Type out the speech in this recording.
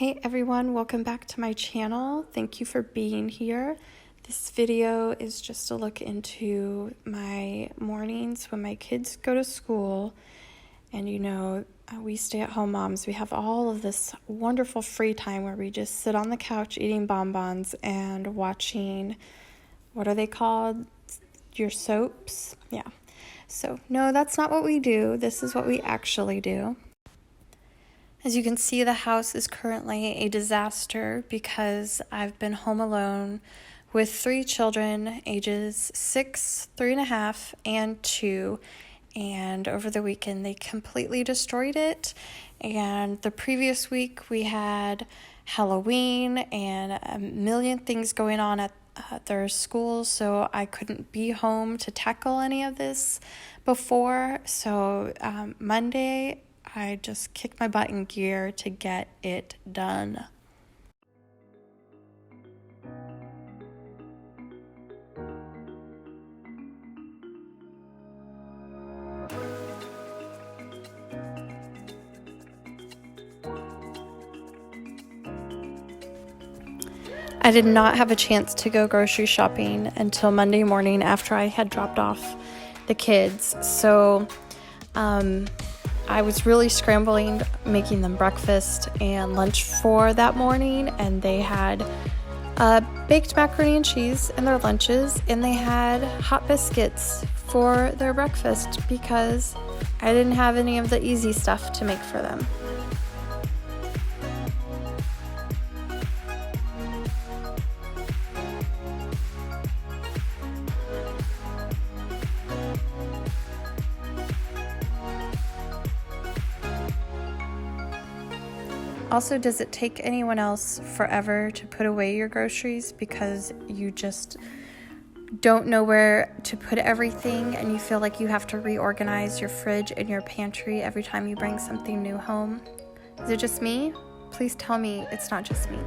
Hey everyone, welcome back to my channel. Thank you for being here. This video is just a look into my mornings when my kids go to school. And we stay-at-home moms. We have all of this wonderful free time where we just sit on the couch eating bonbons and watching, what are they called? Your soaps? Yeah. So no, that's not what we do. This is what we actually do. As you can see, the house is currently a disaster because I've been home alone with 3 children, ages 6, 3.5, and 2. And over the weekend, they completely destroyed it. And the previous week, we had Halloween and a million things going on at their schools, so I couldn't be home to tackle any of this before. So Monday, I just kicked my butt in gear to get it done. I did not have a chance to go grocery shopping until Monday morning after I had dropped off the kids. So I was really scrambling, making them breakfast and lunch for that morning, and they had baked macaroni and cheese in their lunches, and they had hot biscuits for their breakfast because I didn't have any of the easy stuff to make for them. Also, does it take anyone else forever to put away your groceries because you just don't know where to put everything and you feel like you have to reorganize your fridge and your pantry every time you bring something new home? Is it just me? Please tell me it's not just me.